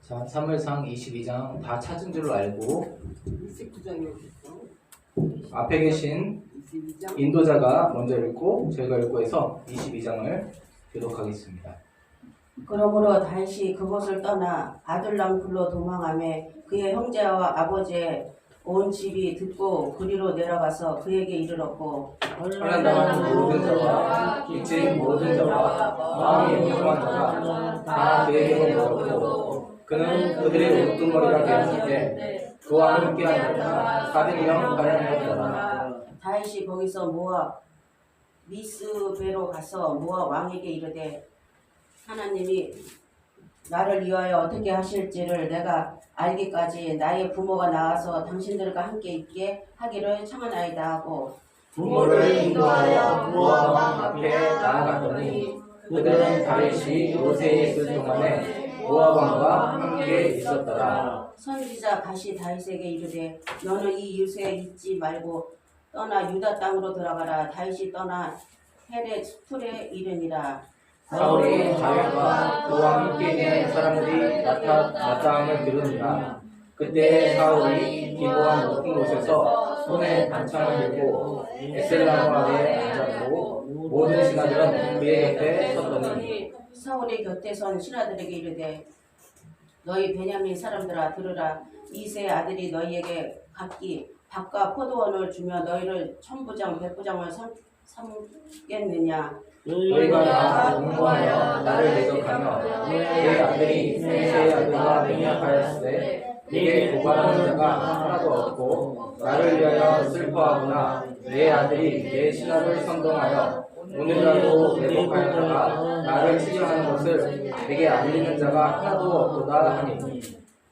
자, 사무엘상 22장 다 찾은 줄로 알고 29장이 어딨어? 앞에 계신 22장? 인도자가 먼저 읽고 제가 읽고 해서 22장을 교독하겠습니다. 그러므로 다윗이 그곳을 떠나 아둘람 굴로 도망하며 그의 형제와 아버지의 온 집이 듣고 그리로 내려가서 그에게 이르렀고 환난당한 모든 자와 빚진 모든 자와 마음이 궁금한 자가 다 그에게로 모였고 그는 그들의 우두머리가 되었는데 그와 함께한 자가 400명 가량이었더라. 다윗이 거기서 모압 미스베로 가서 모압 왕에게 이르되 하나님이 나를 위하여 어떻게 하실지를 내가 알기까지 나의 부모가 나와서 당신들과 함께 있게 하기를 청하나이다 하고 부모를 인도하여 모압 왕 앞에 나아갔더니 그들은 다윗이 요새에 있을 동안에 모압 왕과 함께 있었더라. 선지자 갓이 다윗에게 이르되 너는 이 유세에 있지 말고 떠나 유다 땅으로 들어가라. 다윗이 떠나 헤렛 풀에 이르니라. 사울이 다윗과 그와 함께 있는 사람들이 나타남을 들으니라. 그때 사울이 기고한 높은 곳에서 손에 단창을 들고 에셀나무 아래 앉았고 모든 신하들은 그의 곁에 섰더니 사울의 곁에 선 신하들에게 이르되 너희 베냐민 사람들아 들으라. 이새의 아들이 너희에게 각기 밭과 포도원을 주며 너희를 천부장 백부장을 삼겠느냐. 너희가 나 공부하여 나를 대적하며 내 아들이 이새의 아들과 맹약하였으되 네게 보관하는 자가 하나도 없고 나를 위하여 슬퍼하거나 내 아들이 내 신하를 선동하여 오늘이라도 매복하였다가 나를 치료하는 것을 내게 알리는 자가 하나도 없도다 하니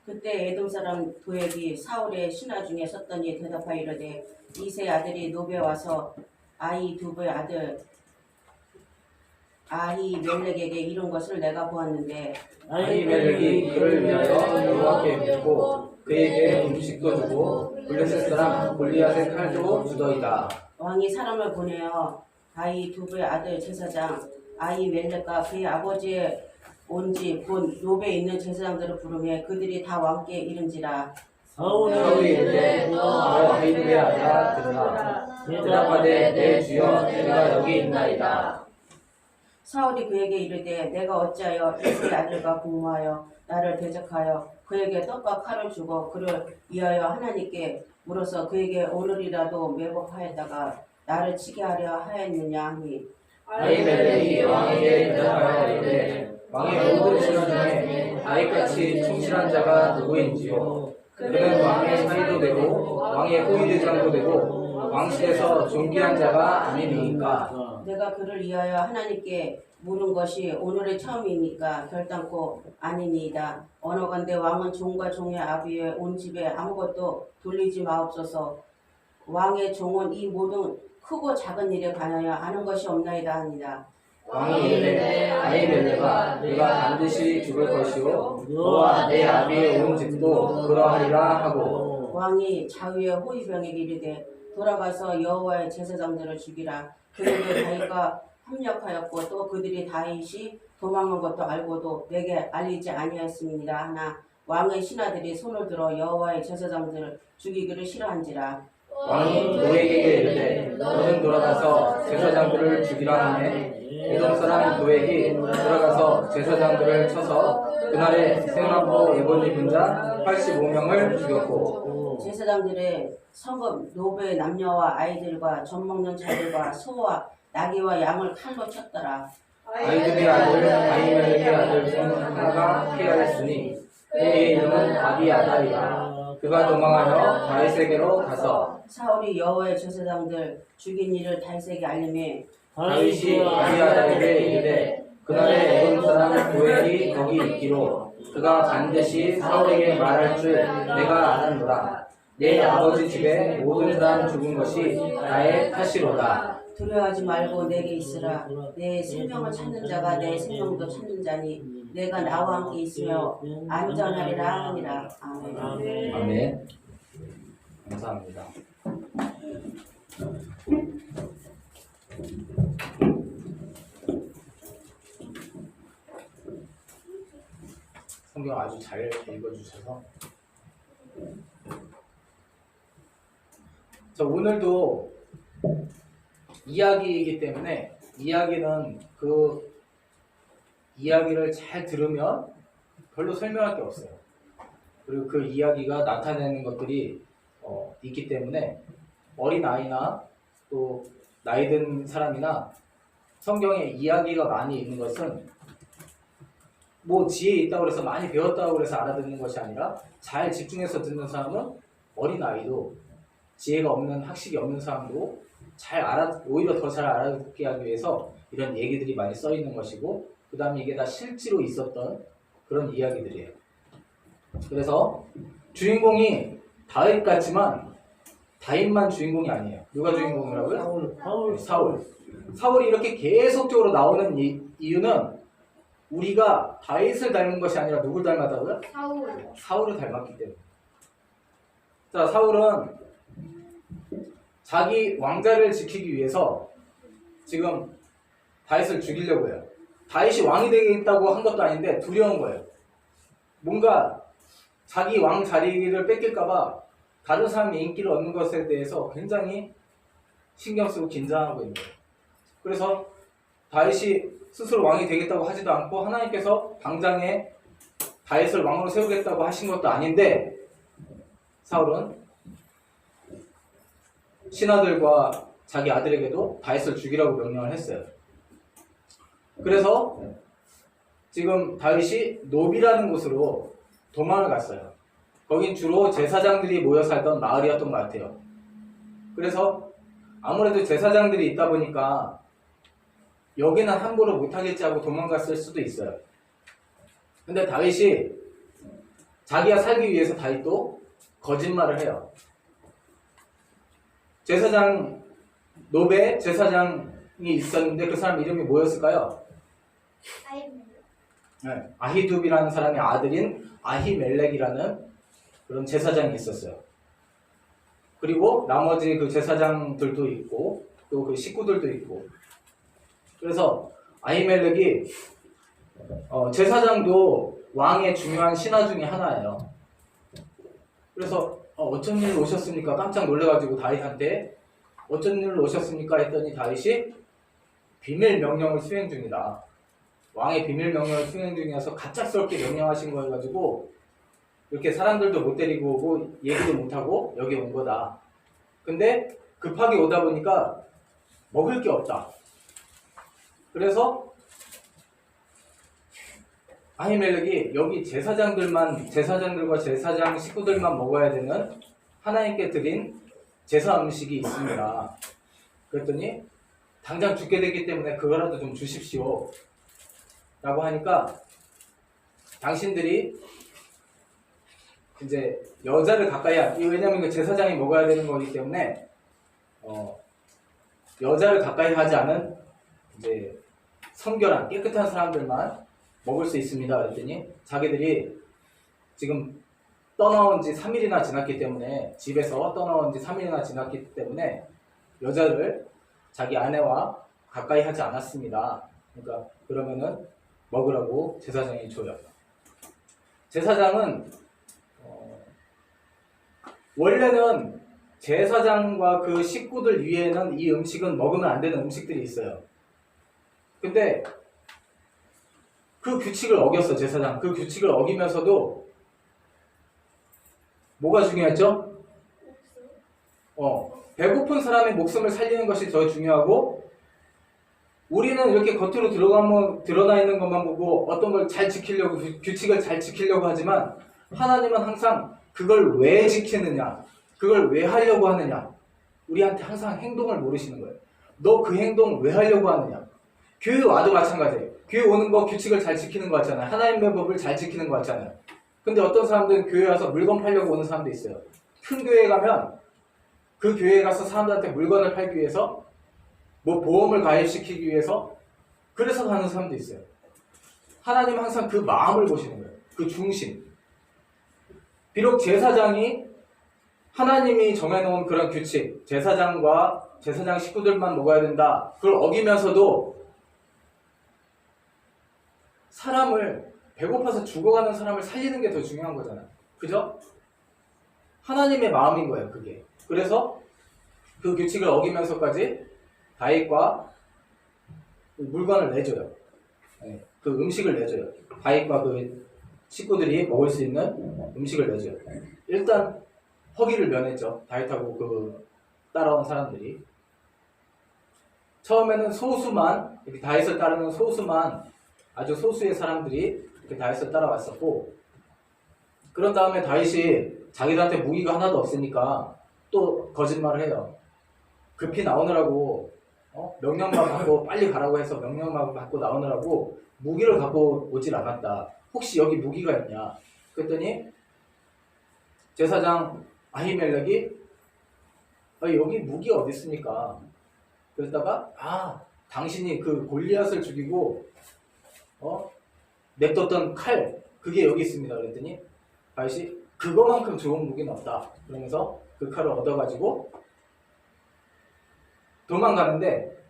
그때 에돔 사람 도액이 사울의 신하 중에 섰더니 대답하여 이르되 이새의 아들이 노베 와서 아히두브의 아들 아히멜렉에게 이룬 것을 내가 보았는데 아히멜렉이 그를 위하여 여호와께 묻고 그에게 음식도 주고 블레셋 사람 골리앗의 칼도 주더이다. 왕이 사람을 보내어 아히두브의 아들 제사장 아히멜렉과 그의 아버지의 온지 본 노베에 있는 제사장들을 부르며 그들이 다 왕께 이른지라. 사울이 이르되 너 아히두의 아들아 들으라. 대답하되 내 주여 내가 여기 있나이다. 사울이 그에게 이르되 내가 어찌하여 이새의 아들과 공모하여 나를 대적하여 그에게 떡과 칼을 주고 그를 위하여 하나님께 물어서 그에게 오늘이라도 매복하였다가 나를 치게 하려 하였느냐 하니 아히멜렉이 왕에게 대답하여 이르되 왕의 모든 신하 중에 다윗같이 충실한 자가 누구인지요. 그는 왕의 사위도 되고 왕의 호위대장도 되고 왕실에서 존귀한 자가 아니니까. 내가 그를 위하여 하나님께 물은 것이 오늘의 처음이니까 결단코 아니니이다. 언어간대 왕은 종과 종의 아비의 온 집에 아무것도 돌리지 마옵소서. 왕의 종은 이 모든 크고 작은 일에 관하여 아는 것이 없나이다 하니라. 왕이 이르되 아히멜렉아 네가 반드시 죽을 것이요 너와 내 아비의 온 집도 그러하리라 하고 왕이 자위의 호위병에게 이르되 돌아가서 여호와의 제사장들을 죽이라. 그들도 다윗과 합력하였고 또 그들이 다윗이 도망한 것도 알고도 내게 알리지 아니하였음이니라 하나 왕의 신하들이 손을 들어 여호와의 제사장들을 죽이기를 싫어한지라. 왕이 도액에게 이르되 너는 돌아가서 제사장들을 죽이라 하매 에돔 사람 도액이 돌아가서 제사장들을 쳐서 그날에 생화로 입은 입은 자 85명을 죽였고 제사장들의 성읍 노베의 남녀와 아이들과 젖 먹는 자들과 소와 나귀와 양을 칼로 쳤더라. 아히두의 아들 아히멜렉의 아들 중 하나가 피하였으니 그의 이름은 아비아달이라. 그가 도망하여 다윗에게로 가서 사울이 여호와의 제사장들 죽인 일을 다윗에게 알림해 다윗이 아비아달에게 이르되 그날에 에돔 사람 도액이 거기 있기로 그가 반드시 사울에게 말할 줄 내가 아느노라. 내 아버지 집에 모든 사람 죽은 것이 나의 탓이로다. 두려워하지 말고 내게 있으라. 내 생명을 찾는 자가 내 생명도 찾는 자니 내가 나와 함께 있으며 안전하리라 하니라. 아멘. 아멘. 감사합니다. 성경 아주 잘 읽어주셔서. 자, 오늘도 이야기이기 때문에 이야기는 그 이야기를 잘 들으면 별로 설명할 게 없어요. 그리고 그 이야기가 나타내는 것들이 있기 때문에 어린 아이나 또 나이 든 사람이나 성경에 이야기가 많이 있는 것은 뭐 지혜 있다고 해서 많이 배웠다고 해서 알아듣는 것이 아니라 잘 집중해서 듣는 사람은 어린 아이도 지혜가 없는 학식이 없는 사람도 오히려 더 잘 알아듣게 하기 위해서 이런 얘기들이 많이 써 있는 것이고, 그 다음에 이게 다 실제로 있었던 그런 이야기들이에요. 그래서 주인공이 다윗 같지만 다윗만 주인공이 아니에요. 누가 주인공이라고요? 사울. 사울이 이렇게 계속적으로 나오는 이유는 우리가 다윗을 닮은 것이 아니라 누굴 닮았다고요? 사울을 닮았기 때문에. 자, 사울은 자기 왕자를 지키기 위해서 지금 다윗을 죽이려고 해요. 다윗이 왕이 되겠다고 한 것도 아닌데 두려운 거예요. 뭔가 자기 왕 자리를 뺏길까봐 다른 사람의 인기를 얻는 것에 대해서 굉장히 신경 쓰고 긴장하고 있는 거예요. 그래서 다윗이 스스로 왕이 되겠다고 하지도 않고 하나님께서 당장에 다윗을 왕으로 세우겠다고 하신 것도 아닌데 사울은 신하들과 자기 아들에게도 다윗을 죽이라고 명령을 했어요. 그래서 지금 다윗이 노비라는 곳으로 도망을 갔어요. 거긴 주로 제사장들이 모여 살던 마을이었던 것 같아요. 그래서 아무래도 제사장들이 있다 보니까 여기는 함부로 못하겠지 하고 도망갔을 수도 있어요. 근데 다윗이 자기가 살기 위해서 다윗도 거짓말을 해요. 노베 제사장이 있었는데 그 사람 이름이 뭐였을까요? 네, 아히둡이라는 사람의 아들인 아히멜렉이라는 그런 제사장이 있었어요. 그리고 나머지 그 제사장들도 있고 또 그 식구들도 있고. 그래서 아히멜렉이 제사장도 왕의 중요한 신하 중에 하나예요. 그래서 어쩐 일로 오셨습니까? 깜짝 놀래가지고 다윗한테 어쩐 일로 오셨습니까? 했더니 다윗이 비밀 명령을 수행 중이다. 왕의 비밀 명령을 수행 중이어서 갑작스럽게 명령하신 거여가지고 이렇게 사람들도 못 데리고 오고 얘기도 못하고 여기 온 거다. 근데 급하게 오다 보니까 먹을 게 없다. 그래서 아히멜렉이 여기 제사장들과 제사장 식구들만 먹어야 되는 하나님께 드린 제사 음식이 있습니다. 그랬더니 당장 죽게 되기 때문에 그거라도 좀 주십시오 라고 하니까 당신들이 이제 여자를 가까이 왜냐면 그 제사장이 먹어야 되는 거기 때문에 여자를 가까이 하지 않은 이제 성결한 깨끗한 사람들만 먹을 수 있습니다. 그랬더니 자기들이 지금 떠나온 지 3일이나 지났기 때문에 집에서 떠나온 지 3일이나 지났기 때문에 여자를 자기 아내와 가까이 하지 않았습니다. 그러니까 그러면은 먹으라고 제사장이 줘요. 제사장은 원래는 제사장과 그 식구들 위에는 이 음식은 먹으면 안 되는 음식들이 있어요. 근데 그 규칙을 어겼어, 제사장. 그 규칙을 어기면서도 뭐가 중요했죠? 배고픈 사람의 목숨을 살리는 것이 더 중요하고, 우리는 이렇게 겉으로 드러나 있는 것만 보고 어떤 걸 잘 지키려고, 규칙을 잘 지키려고 하지만 하나님은 항상 그걸 왜 지키느냐, 그걸 왜 하려고 하느냐, 우리한테 항상 행동을 모르시는 거예요. 너 그 행동 왜 하려고 하느냐. 교회 와도 마찬가지예요. 교회 오는 거 규칙을 잘 지키는 거 같잖아요. 하나님의 법을 잘 지키는 거 같잖아요. 근데 어떤 사람들은 교회 와서 물건 팔려고 오는 사람도 있어요. 큰 교회에 가면 그 교회에 가서 사람들한테 물건을 팔기 위해서, 뭐 보험을 가입시키기 위해서, 그래서 가는 사람도 있어요. 하나님은 항상 그 마음을 보시는 거예요. 그 중심. 비록 제사장이 하나님이 정해놓은 그런 규칙, 제사장과 제사장 식구들만 먹어야 된다, 그걸 어기면서도 사람을 배고파서 죽어가는 사람을 살리는 게 더 중요한 거잖아요. 그죠? 하나님의 마음인 거예요, 그게. 그래서 그 규칙을 어기면서까지 다윗과 그 물건을 내줘요. 네, 그 음식을 내줘요. 다윗과 그 식구들이 먹을 수 있는 음식을 내줘요. 일단 허기를 면했죠. 다윗하고 그 따라온 사람들이. 처음에는 소수만, 이렇게 다윗을 따르는 소수만, 아주 소수의 사람들이 이렇게 다윗을 따라왔었고, 그런 다음에 다윗이 자기들한테 무기가 하나도 없으니까 또 거짓말을 해요. 급히 나오느라고 명령만 받고 빨리 가라고 해서 명령만 받고 나오느라고 무기를 갖고 오질 않았다. 혹시 여기 무기가 있냐? 그랬더니 제사장 아히멜렉이 여기 무기 어디 있습니까? 그랬다가 당신이 그 골리앗을 죽이고 냅뒀던 칼 그게 여기 있습니다. 그랬더니 다윗이 그거만큼 좋은 무기는 없다. 그러면서 그 칼을 얻어가지고 도망가는데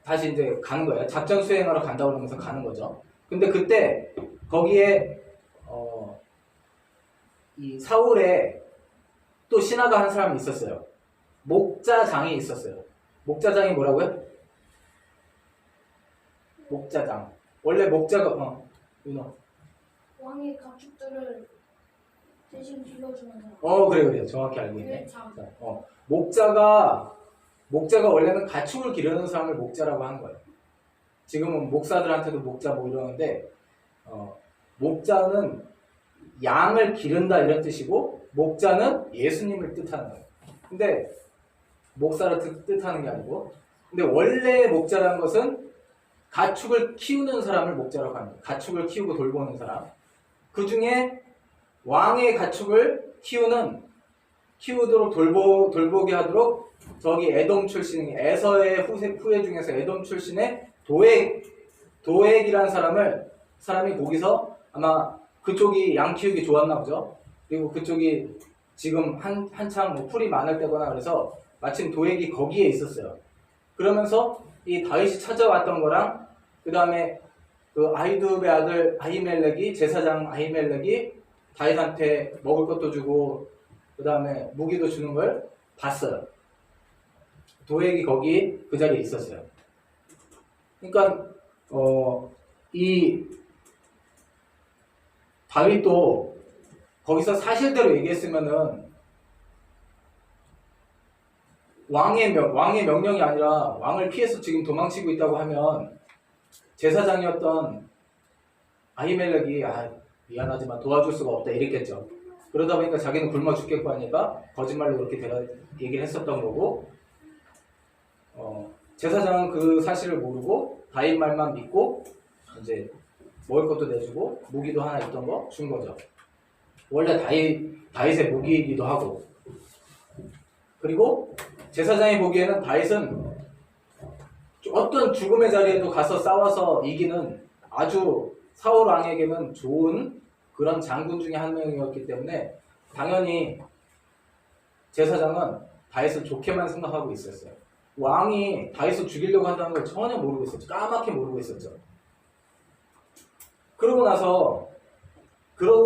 다시 이제 가는 거예요. 작전 수행하러 간다고 그러면서 가는 거죠. 근데 그때 거기에 이 사울에 또 신하가 한 사람이 있었어요. 목자장이 있었어요. 목자장이 뭐라고요? 목자장. 원래 목자가 윤호. 왕의 가축들을 대신 길러주는 사람. 그래. 정확히 알고 있네. 참. 목자가 원래는 가축을 기르는 사람을 목자라고 하는 거예요. 지금은 목사들한테도 목자 뭐 이러는데, 목자는 양을 기른다 이런 뜻이고, 목자는 예수님을 뜻하는 거예요. 근데, 목사를 뜻하는 게 아니고, 근데 원래 목자라는 것은 가축을 키우는 사람을 목자라고 합니다. 가축을 키우고 돌보는 사람. 그 중에 왕의 가축을 키우도록 돌보게 하도록 저기 에돔 출신, 에서의 후예 중에서 에돔 출신의 도액이라는 사람이 거기서 아마 그쪽이 양 키우기 좋았나 보죠. 그리고 그쪽이 지금 한창 뭐 풀이 많을 때거나 그래서 마침 도액이 거기에 있었어요. 그러면서 이 다윗이 찾아왔던 거랑 그 다음에 그 아히두베의 아들 아히멜렉이 제사장 아히멜렉이 다윗한테 먹을 것도 주고 그 다음에 무기도 주는 걸 봤어요. 도액이 거기 그 자리에 있었어요. 그러니까 이 다윗도 거기서 사실대로 얘기했으면은 왕의 명령이 아니라 왕을 피해서 지금 도망치고 있다고 하면 제사장이었던 아히멜렉이 미안하지만 도와줄 수가 없다 이랬겠죠. 그러다 보니까 자기는 굶어 죽겠고 하니까 거짓말로 그렇게 얘기를 했었던 거고, 제사장은 그 사실을 모르고 다윗 말만 믿고 이제 먹을 것도 내주고 무기도 하나 있던 거 준 거죠. 원래 다윗의 무기이기도 하고. 그리고 제사장이 보기에는 다윗은 어떤 죽음의 자리에도 가서 싸워서 이기는 아주 사울 왕에게는 좋은 그런 장군 중에 한 명이었기 때문에 당연히 제사장은 다윗을 좋게만 생각하고 있었어요. 왕이 다윗을 죽이려고 한다는 걸 전혀 모르고 있었죠. 까맣게 모르고 있었죠. 그러고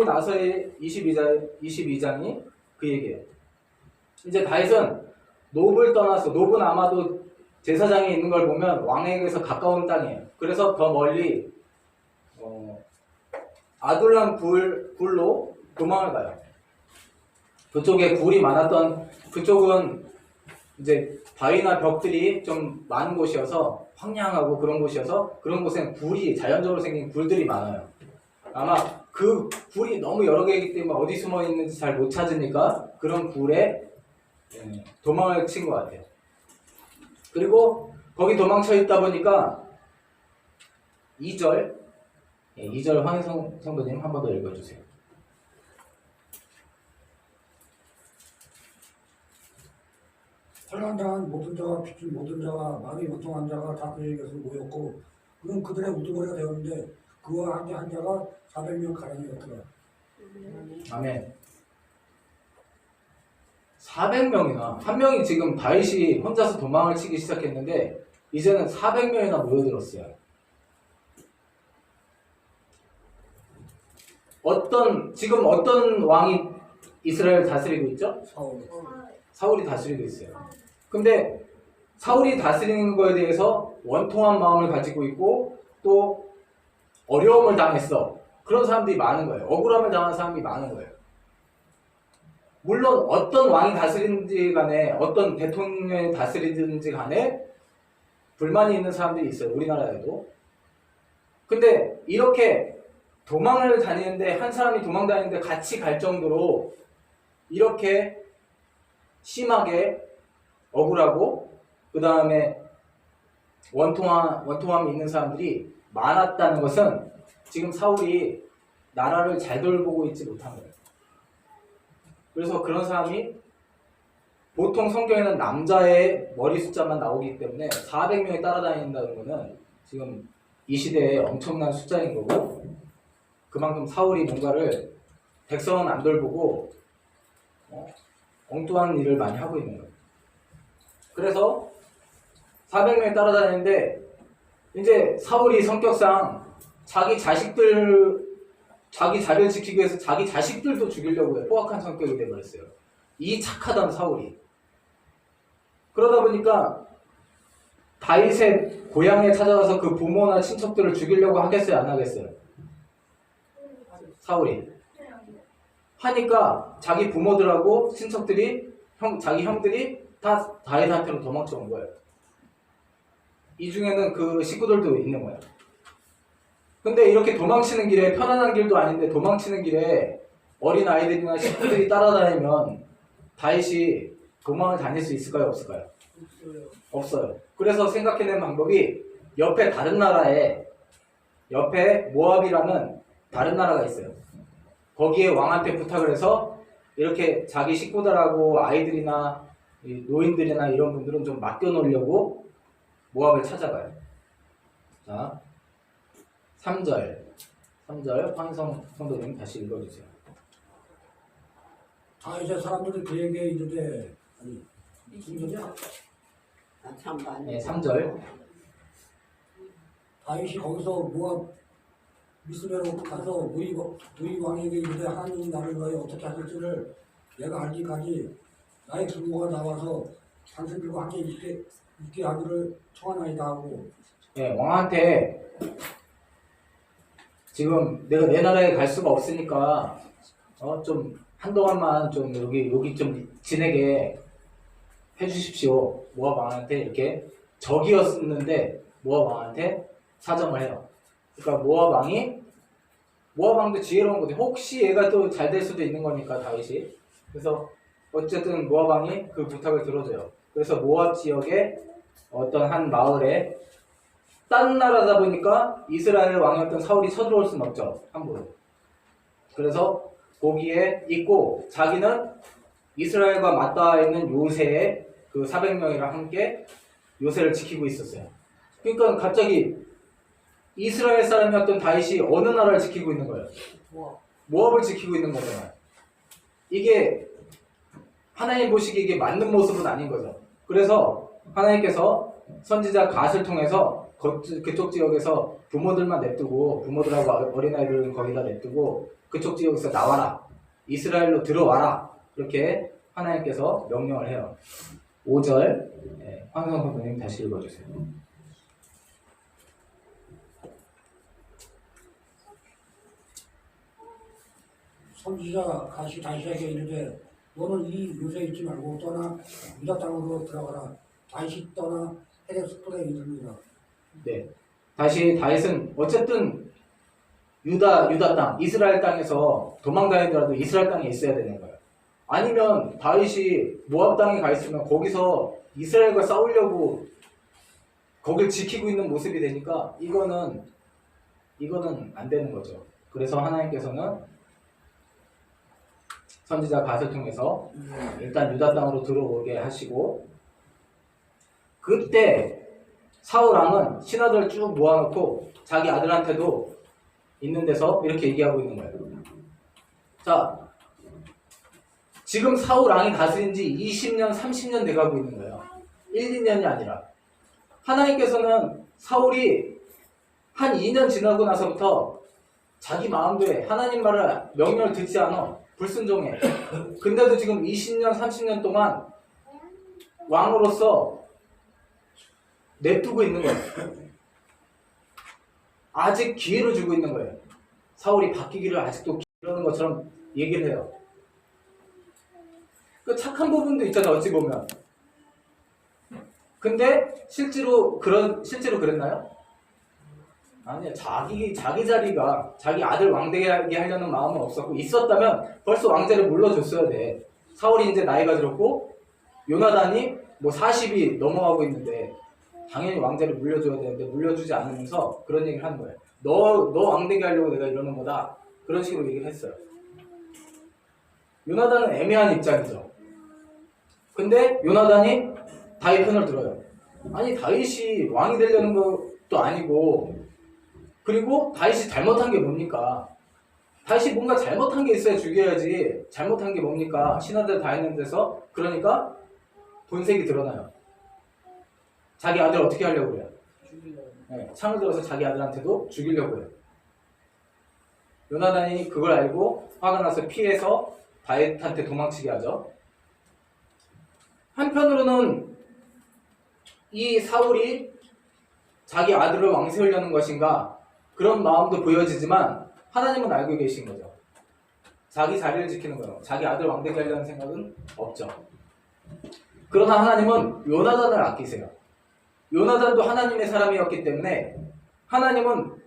나서의 22장이 그 얘기예요. 이제 다윗은 노브를 떠나서, 노브는 아마도 제사장이 있는 걸 보면 왕에게서 가까운 땅이에요. 그래서 더 멀리 아둘람 굴로 도망을 가요. 그쪽에 굴이 많았던, 그쪽은 이제 바위나 벽들이 좀 많은 곳이어서 황량하고 그런 곳이어서 그런 곳엔 자연적으로 생긴 굴들이 많아요. 아마 그 굴이 너무 여러 개이기 때문에 어디 숨어 있는지 잘 못 찾으니까 그런 굴에 도망을 친 것 같아요. 그리고 거기 도망쳐 있다 보니까 2절 황희성 성도님 한 번 더 읽어주세요. 환난당한 모든 자와 빚진 모든 자와 마음이 고통한 자가 다 그에게서 모였고 그는 그들의 우두머리가 되었는데 그와 함께 한 자가 400명 가량이었더라. 아멘. 400명이나 한 명이 지금 다윗이 혼자서 도망을 치기 시작했는데 이제는 400명이나 모여들었어요. 지금 어떤 왕이 이스라엘을 다스리고 있죠? 사울. 사울이 다스리고 있어요. 근데 사울이 다스리는 거에 대해서 원통한 마음을 가지고 있고 또 어려움을 당했어. 그런 사람들이 많은 거예요. 억울함을 당한 사람이 많은 거예요. 물론 어떤 왕이 다스리든지 간에 어떤 대통령이 다스리든지 간에 불만이 있는 사람들이 있어요. 우리나라에도. 근데 이렇게 도망을 다니는데 한 사람이 도망 다니는데 같이 갈 정도로 이렇게 심하게 억울하고 그 다음에 원통함이 있는 사람들이 많았다는 것은 지금 사울이 나라를 잘 돌보고 있지 못한 거예요. 그래서 그런 사람이 보통 성경에는 남자의 머리 숫자만 나오기 때문에 400명이 따라다닌다는 것은 지금 이 시대에 엄청난 숫자인 거고 그만큼 사울이 뭔가를 백성은 안 돌보고 엉뚱한 일을 많이 하고 있는 거예요. 그래서 400명이 따라다니는데 이제 사울이 성격상 자기 자리를 지키기 위해서 자기 자식들도 죽이려고 해. 포악한 성격이 되어버렸어요. 이 착하던 사울이. 그러다 보니까 다윗의 고향에 찾아가서 그 부모나 친척들을 죽이려고 하겠어요? 안 하겠어요? 사울이. 하니까 자기 부모들하고 친척들이 자기 형들이 다 다윗한테로 도망쳐 온 거예요. 이 중에는 그 식구들도 있는 거예요. 근데 이렇게 도망치는 길에 편안한 길도 아닌데 도망치는 길에 어린 아이들이나 식구들이 따라다니면 다윗이 도망을 다닐 수 있을까요? 없을까요? 없어요. 그래서 생각해낸 방법이 옆에 모압이라는 다른 나라가 있어요. 거기에 왕한테 부탁을 해서 이렇게 자기 식구들하고 아이들이나 노인들이나 이런 분들은 좀 맡겨놓으려고 모압을 찾아가요. 자, 3절 황희성 성도님 다시 읽어주세요. 이제 사람들이 그에게 이르되 아니 중절이야? 네, 3절. 다윗이 거기서 모압 미스베로 가서 누이 왕에게 이르되 하나님이 나를 위하여 어떻게 하실지를 내가 알기까지 나의 부모가 나와서 당신들과 함께 있게 하기를 청하나이다 하고. 네, 왕한테 지금 내가 내 나라에 갈 수가 없으니까 좀 한동안만 좀 여기 좀 지내게 해주십시오. 모압 왕한테 이렇게 적이었는데 모압 왕한테 사정을 해요. 그러니까 모압 왕도 지혜로운 거지. 혹시 얘가 또 잘 될 수도 있는 거니까 다윗이. 그래서 어쨌든 모압 왕이 그 부탁을 들어줘요. 그래서 모압 지역에 어떤 한 마을에 딴 나라다 보니까 이스라엘 왕이었던 사울이 쳐들어올 수는 없죠. 함부로. 그래서 거기에 있고 자기는 이스라엘과 맞닿아 있는 요새의 그 400명이랑 함께 요새를 지키고 있었어요. 그러니까 갑자기 이스라엘 사람이었던 다윗이 어느 나라를 지키고 있는 거예요? 모압을 지키고 있는 거잖아요. 이게 하나님 보시기에 이게 맞는 모습은 아닌 거죠. 그래서 하나님께서 선지자 갓을 통해서 그쪽 지역에서 부모들만 냅두고 부모들하고 어린아이들은 거기다 냅두고 그쪽 지역에서 나와라. 이스라엘로 들어와라. 이렇게 하나님께서 명령을 해요. 5절 황성 선생님 다시 읽어주세요. 선지자 갓이 다윗에게 이르되 너는 이 요새에 있지 말고 떠나 유다 땅으로 들어가라. 다윗이 떠나 헤레스폰에 이르니라. 네, 다시 다윗은 어쨌든 유다 땅, 이스라엘 땅에서 도망다니더라도 이스라엘 땅에 있어야 되는 거예요. 아니면 다윗이 모압 땅에 가 있으면 거기서 이스라엘과 싸우려고 거길 지키고 있는 모습이 되니까 이거는 안 되는 거죠. 그래서 하나님께서는 선지자 갓을 통해서 일단 유다 땅으로 들어오게 하시고 그때 사울 왕은 신하들을 쭉 모아놓고 자기 아들한테도 있는 데서 이렇게 얘기하고 있는 거예요. 자, 지금 사울 왕이 다스린 지 20년, 30년 돼가고 있는 거예요. 1, 2년이 아니라. 하나님께서는 사울이 한 2년 지나고 나서부터 자기 마음대로 해. 하나님 말을 명령을 듣지 않아. 불순종해. 근데도 지금 20년, 30년 동안 왕으로서 냅두고 있는 거예요. 아직 기회를 주고 있는 거예요. 사울이 바뀌기를 아직도 이러는 것처럼 얘기를 해요. 그 착한 부분도 있잖아, 어찌 보면. 근데 실제로 그랬나요? 아니야. 자기 자리가 자기 아들 왕되게 하려는 마음은 없었고, 있었다면 벌써 왕자를 물려줬어야 돼. 사울이 이제 나이가 들었고 요나단이 뭐 40이 넘어가고 있는데 당연히 왕자를 물려줘야 되는데 물려주지 않으면서 그런 얘기를 하는 거예요. 너 왕되게 하려고 내가 이러는 거다. 그런 식으로 얘기를 했어요. 요나단은 애매한 입장이죠. 근데 요나단이 다윗 편을 들어요. 아니, 다윗이 왕이 되려는 것도 아니고, 그리고 다윗이 잘못한 게 뭡니까? 다윗이 뭔가 잘못한 게 있어야 죽여야지. 잘못한 게 뭡니까? 신하들 다 있는 데서. 그러니까 본색이 드러나요. 자기 아들 어떻게 하려고 그래요? 네, 창을 들어서 자기 아들한테도 죽이려고 해요. 요나단이 그걸 알고 화가 나서 피해서 다윗한테 도망치게 하죠. 한편으로는 이 사울이 자기 아들을 왕세우려는 것인가, 그런 마음도 보여지지만 하나님은 알고 계신 거죠. 자기 자리를 지키는 거예요. 자기 아들 왕되게 하려는 생각은 없죠. 그러나 하나님은 요나단을 아끼세요. 요나단도 하나님의 사람이었기 때문에 하나님은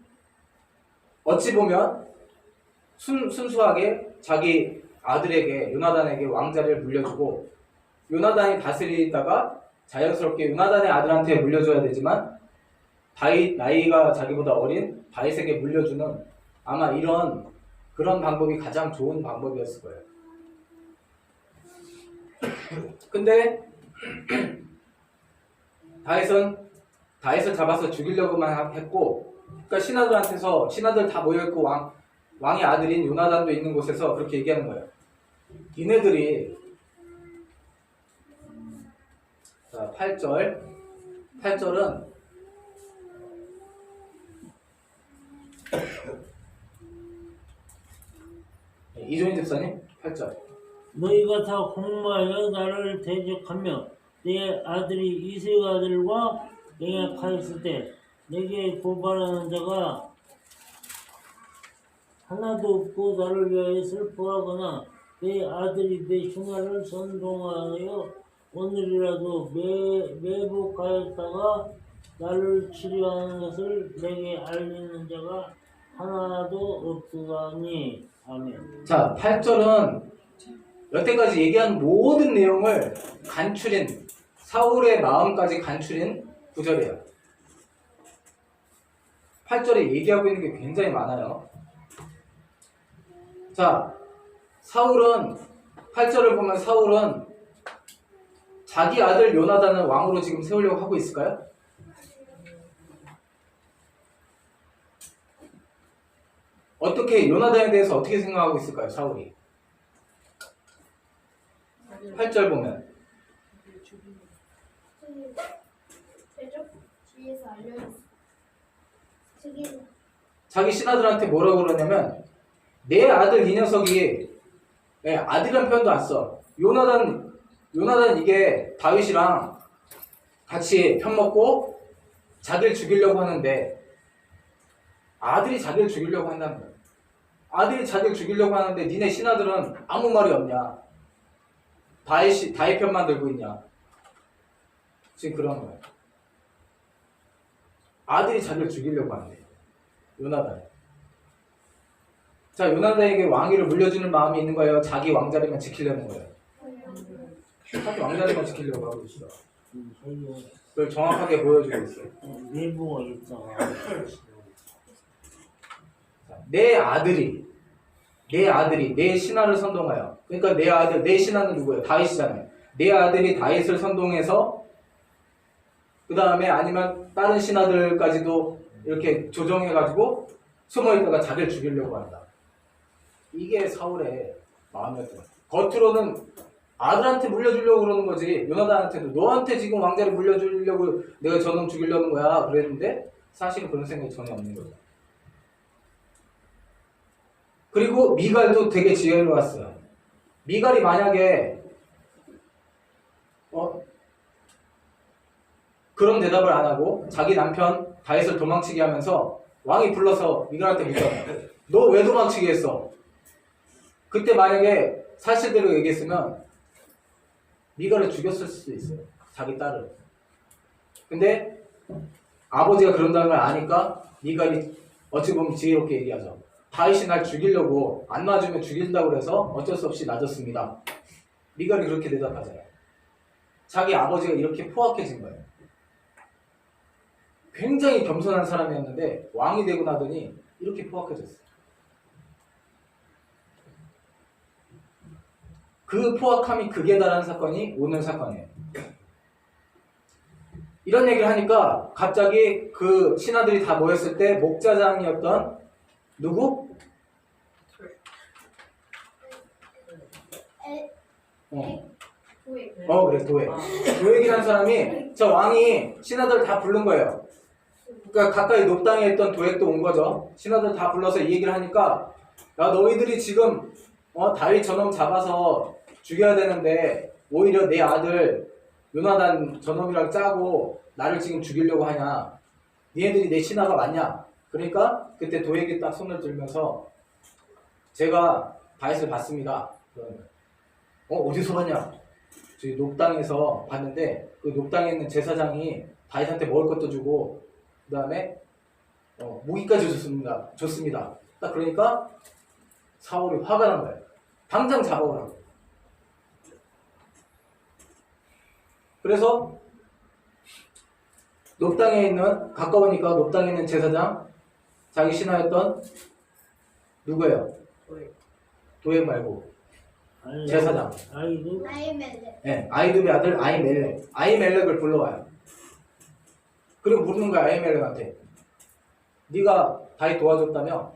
어찌 보면 순수하게 자기 아들에게, 요나단에게 왕자를 물려주고, 요나단이 다스리다가 자연스럽게 요나단의 아들한테 물려줘야 되지만 다윗, 나이가 자기보다 어린 다윗에게 물려주는, 아마 그런 방법이 가장 좋은 방법이었을 거예요. 근데 다윗을 잡아서 죽이려고만 했고, 그러니까 신하들 다 모여있고 왕의 아들인 요나단도 있는 곳에서 그렇게 얘기하는 거예요. 니네들이, 자, 8절은 이종인 집사님 8절. 너희가 다 공모하여 나를 대적하며 내 아들이 이색 아들과 영약하였을 때 내게 고발하는 자가 하나도 없고 나를 위하여 슬퍼하거나 내 아들이 내 신하를 선동하여 오늘이라도 매복하였다가 나를 치료하는 것을 내게 알리는 자가 하나도 없으다니. 아멘. 자, 8절은 여태까지 얘기한 모든 내용을 간추린, 사울의 마음까지 간추린 구절이에요. 8절에 얘기하고 있는 게 굉장히 많아요. 자, 8절을 보면 사울은 자기 아들 요나단을 왕으로 지금 세우려고 하고 있을까요? 어떻게, 요나단에 대해서 어떻게 생각하고 있을까요, 사울이? 8절 보면 대적 뒤에서 알려줬어. 자기 신하들한테 뭐라고 그러냐면, 내 아들 이 녀석이, 아들이란 표현도 안 써. 요나단 이게 다윗이랑 같이 편먹고 자기를 죽이려고 하는데, 아들이 자기를 죽이려고 한다는 거예요. 아들이 자기를 죽이려고 하는데 니네 신하들은 아무 말이 없냐? 다윗 편만 들고 있냐? 지금 그런 거예요. 아들이 자기를 죽이려고 하는데, 요나단. 자, 요나단에게 왕위를 물려주는 마음이 있는 거예요? 자기 왕자리만 지키려는 거예요? 자기 왕자리만 지키려고 하고 있어. 그걸 정확하게 보여주고 있어요. 내부가 있다. 내 아들이 내 신하를 선동하여, 그러니까 내 신하는 누구예요? 다윗이잖아요. 내 아들이 다윗을 선동해서 그 다음에 아니면 다른 신하들까지도 이렇게 조정해가지고 숨어있다가 자기를 죽이려고 한다. 이게 사울의 마음이었던 거예요. 겉으로는 아들한테 물려주려고 그러는 거지, 요나단한테도 너한테 지금 왕자를 물려주려고 내가 저놈 죽이려는 거야 그랬는데 사실은 그런 생각이 전혀 없는 거죠. 그리고 미갈도 되게 지혜로웠어요. 미갈이 만약에 그런 대답을 안 하고 자기 남편 다윗을 도망치게 하면서 왕이 불러서 미갈한테 묻잖아요. 너 왜 도망치게 했어? 그때 만약에 사실대로 얘기했으면 미갈을 죽였을 수도 있어요. 자기 딸을. 근데 아버지가 그런다는 걸 아니까 미갈이 어찌 보면 지혜롭게 얘기하죠. 다윗이 날 죽이려고 안 놔주면 죽인다고 그래서 어쩔 수 없이 놔줬습니다. 미갈이 그렇게 대답하잖아요. 자기 아버지가 이렇게 포악해진 거예요. 굉장히 겸손한 사람이었는데 왕이 되고 나더니 이렇게 포악해졌어요. 그 포악함이 극에 달하는 사건이 오늘 사건이에요. 이런 얘기를 하니까 갑자기 그 신하들이 다 모였을 때 목자장이었던 누구? 도액. 그래, 도액. 도액이라는 사람이 저 왕이 신하들 다 부른 거예요. 그러니까 가까이 높당에 있던 도액도 온 거죠. 신하들 다 불러서 이 얘기를 하니까 야, 너희들이 지금 다윗 저놈 잡아서 죽여야 되는데 오히려 내 아들 요나단 저놈이랑 짜고 나를 지금 죽이려고 하냐? 니네들이 내 신하가 맞냐? 그러니까 그때 도액이 딱 손을 들면서 제가 다윗을 봤습니다. 어디서 봤냐? 저기 높당에서 봤는데 그 높당에 있는 제사장이 다윗한테 먹을 것도 주고 그 다음에 무기까지 줬습니다. 딱 그러니까 사울이 화가 난 거예요. 당장 잡아오라고. 그래서 높당에 있는 가까우니까 높당에 있는 제사장 자기 신하였던 누구예요? 도액 말고 제사장. 아이도 아이멜렉. 네, 아이두의 아들 아이멜렉을 불러와요. 그리고 묻는 거야 아이멜렉한테. 네가 다윗 도와줬다며?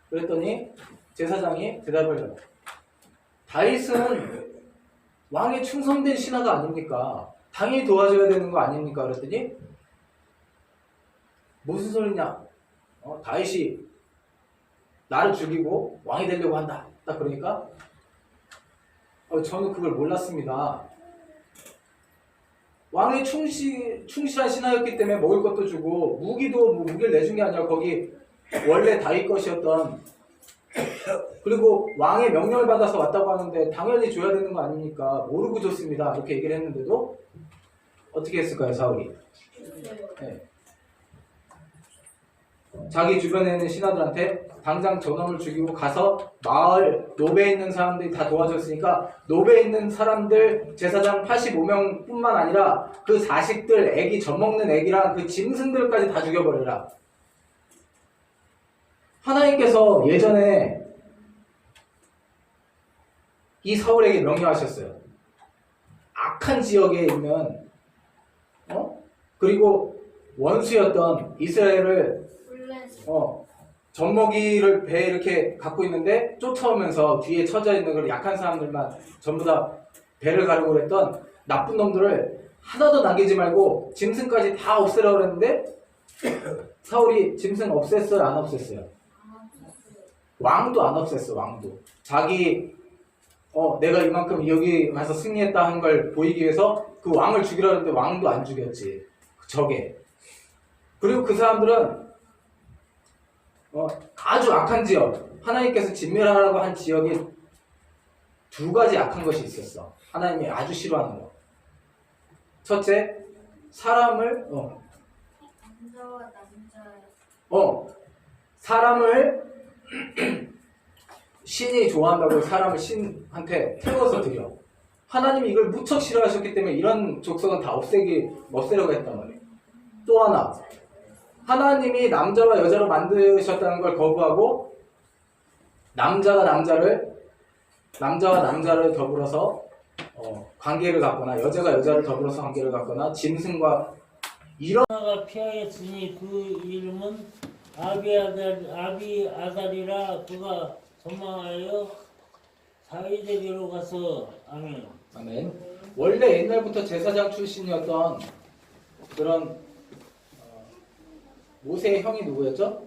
그랬더니 제사장이 대답을 해요. 다윗은 왕의 충성된 신하가 아닙니까? 당연히 도와줘야 되는 거 아닙니까? 그랬더니 무슨 소리냐? 다윗이 나를 죽이고 왕이 되려고 한다. 딱 그러니까 저는 그걸 몰랐습니다. 왕의 충실한 신하였기 때문에 먹을 것도 주고 무기도 무기를 내준 게 아니라 거기 원래 다윗 것이었던 그리고 왕의 명령을 받아서 왔다고 하는데 당연히 줘야 되는 거 아닙니까? 모르고 줬습니다. 이렇게 얘기를 했는데도 어떻게 했을까요, 사울이? 네. 자기 주변에 있는 신하들한테 당장 저놈을 죽이고 가서 마을 노베에 있는 사람들이 다 도와줬으니까 노베에 있는 사람들 제사장 85명 뿐만 아니라 그 자식들 애기 젖먹는 애기랑 그 짐승들까지 다 죽여버려라. 하나님께서 예전에 이 사울에게 명령하셨어요. 악한 지역에 있는 그리고 원수였던 이스라엘을 젖먹이를 배에 이렇게 갖고 있는데 쫓아오면서 뒤에 처져 있는 그런 약한 사람들만 전부 다 배를 가르고 그랬던 나쁜 놈들을 하나도 남기지 말고 짐승까지 다 없애라고 그랬는데 사울이 짐승 없앴어요? 안 없앴어요? 왕도 안 없앴어. 왕도 자기 내가 이만큼 여기 가서 승리했다 한 걸 보이기 위해서 그 왕을 죽이라는데 왕도 안 죽였지. 적에. 그리고 그 사람들은 아주 악한 지역, 하나님께서 진멸하라고 한 지역이 두 가지 악한 것이 있었어. 하나님이 아주 싫어하는 거. 첫째, 사람을 남자와 남자. 사람을 신이 좋아한다고 사람을 신한테 태워서 드려. 하나님이 이걸 무척 싫어하셨기 때문에 이런 족속은 다 없애려고 했단 말이에요. 또 하나, 하나님이 남자와 여자로 만드셨다는 걸 거부하고 남자와 남자를 더불어서 관계를 갖거나 여자가 여자를 더불어서 관계를 갖거나 짐승과 이런 하나가 피하였으니 그 이름은 아비아달이라 그가 전망하여 사위에게로 가서 아멘. 아멘. 원래 옛날부터 제사장 출신이었던 그런 모세의 형이 누구였죠?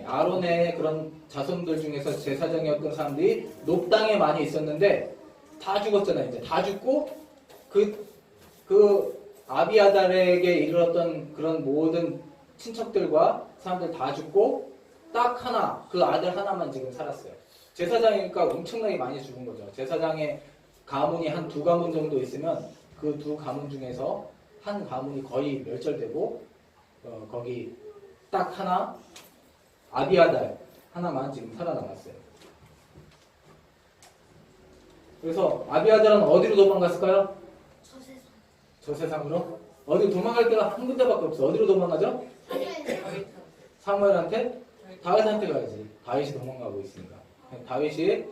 아론의 그런 자손들 중에서 제사장이었던 사람들이 높당에 많이 있었는데 다 죽었잖아요. 이제 다 죽고 그 아비아달에게 이르렀던 그런 모든 친척들과 사람들 다 죽고 딱 하나, 그 아들 하나만 지금 살았어요. 제사장이니까 엄청나게 많이 죽은 거죠. 제사장의 가문이 한 2가문 정도 있으면 그 2가문 중에서 한 가문이 거의 멸절되고 거기 딱 하나 아비아달 하나만 지금 살아남았어요. 그래서 아비아달은 어디로 도망갔을까요? 저세상으로? 어디 도망갈 데가 한 군데밖에 없어. 어디로 도망가죠? 사무엘한테? 다윗한테 가야지. 다윗이 도망가고 있으니까. 다윗이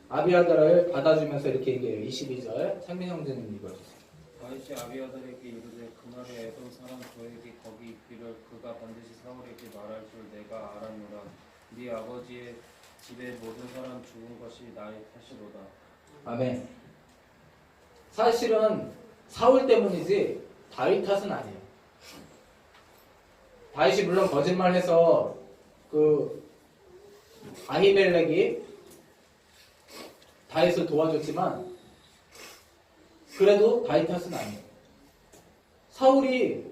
아비아달을 받아주면서 이렇게 얘기해요. 22절 창민 형제님 읽어주세요. 다윗이 아비아달에게 이르되 그날에 에돔 사람 저에게 거기 있기를 그가 반드시 사울에게 말할 줄 내가 알았노라. 네 아버지의 집의 모든 사람 죽은 것이 나의 탓이로다. 아멘. 사실은 사울 때문이지 다윗 탓은 아니에요. 다윗이 물론 거짓말해서 그 아히멜렉이 다윗을 도와줬지만 그래도 다윗 탓은 아니에요. 사울이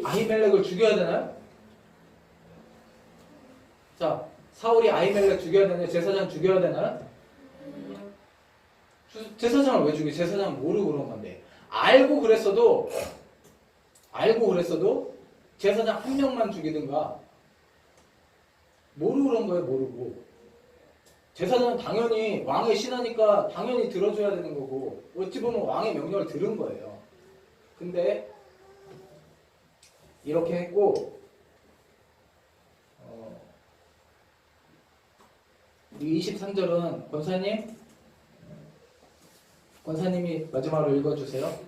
아히멜렉을 죽여야 되나요? 자, 사울이 아히멜렉 죽여야 되나요? 제사장 죽여야 되나요? 제사장을 왜 죽여? 제사장은 모르고 그런 건데. 알고 그랬어도 제사장 한 명만 죽이든가. 모르고 그런 거예요, 모르고. 제사장은 당연히 왕의 신하니까 당연히 들어줘야 되는 거고, 어찌 보면 왕의 명령을 들은 거예요. 근데 이렇게 했고, 이 23절은 권사님이 마지막으로 읽어주세요.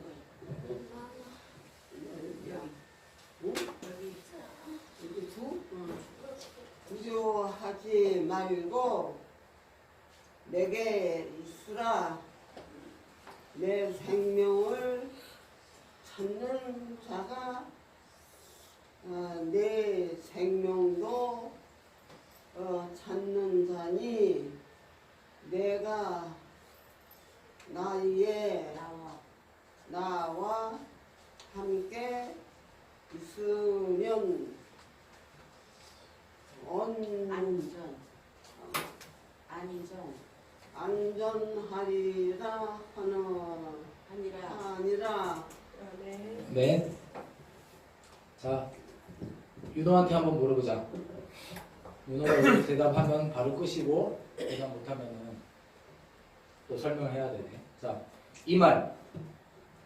구조하지 말고 내게 있으라. 내 생명을 찾는 자가 내 생명도 찾는 자니 내가 나와 함께 있으면 안전하리라 아니라. 네. 자, 윤호한테 한번 물어보자. 윤호가 대답하면 바로 끄시고 대답 못하면은 또 설명해야 되네. 자, 이 말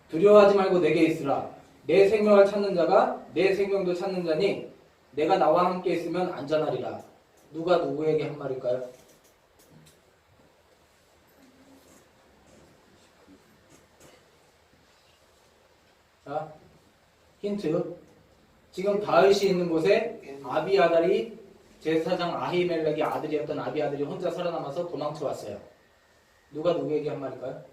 두려워하지 말고 내게 있으라. 내 생명을 찾는 자가 내 생명도 찾는 자니 내가 나와 함께 있으면 안전하리라. 누가 누구에게 한 말일까요? 자, 힌트. 지금 다윗이 있는 곳에 아비아달이 제사장 아히멜렉의 아들이었던 아비아달이 혼자 살아남아서 도망쳐 왔어요. 누가 누구에게 한 말일까요?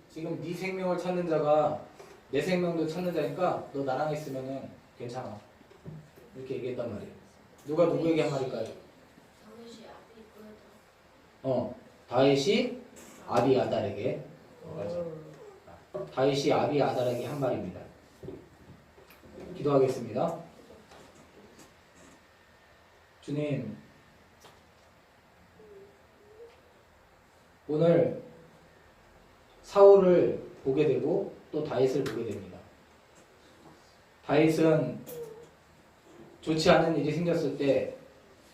지금 네 생명을 찾는 자가 내 생명도 찾는 자니까 너 나랑 있으면은 괜찮아. 이렇게 얘기했단 말이에요. 누가 누구에게 한 말일까요? 다윗이 아비아달에게. 다윗이 아비아달에게 한 말입니다. 기도하겠습니다. 주님, 오늘 사울을 보게 되고 또 다윗을 보게 됩니다. 다윗은 좋지 않은 일이 생겼을 때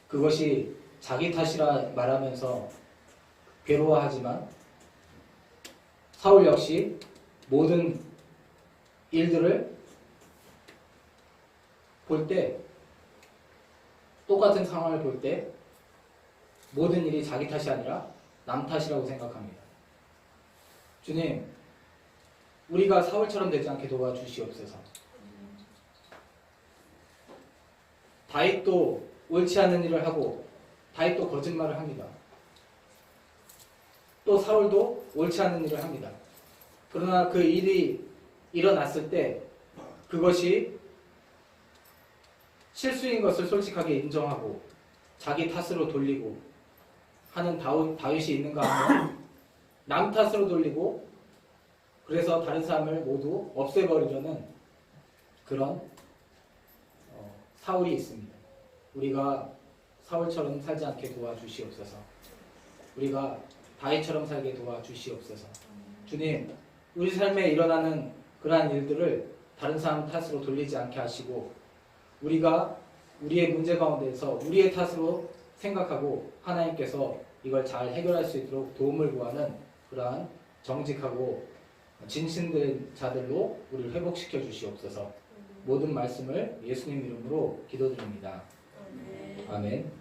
그것이 자기 탓이라 말하면서 괴로워하지만 사울 역시 모든 일들을 볼 때, 똑같은 상황을 볼 때 모든 일이 자기 탓이 아니라 남 탓이라고 생각합니다. 주님, 우리가 사울처럼 되지 않게 도와주시옵소서. 다윗도 옳지 않은 일을 하고 다윗도 거짓말을 합니다. 또 사울도 옳지 않은 일을 합니다. 그러나 그 일이 일어났을 때 그것이 실수인 것을 솔직하게 인정하고 자기 탓으로 돌리고 하는 다윗이 있는가 하면 남 탓으로 돌리고 그래서 다른 사람을 모두 없애버리려는 그런 사울이 있습니다. 우리가 사울처럼 살지 않게 도와주시옵소서. 우리가 다윗처럼 살게 도와주시옵소서. 주님, 우리 삶에 일어나는 그러한 일들을 다른 사람 탓으로 돌리지 않게 하시고 우리가 우리의 문제 가운데서 우리의 탓으로 생각하고 하나님께서 이걸 잘 해결할 수 있도록 도움을 구하는 그러한 정직하고 진실된 자들로 우리를 회복시켜 주시옵소서. 모든 말씀을 예수님 이름으로 기도드립니다. 아멘.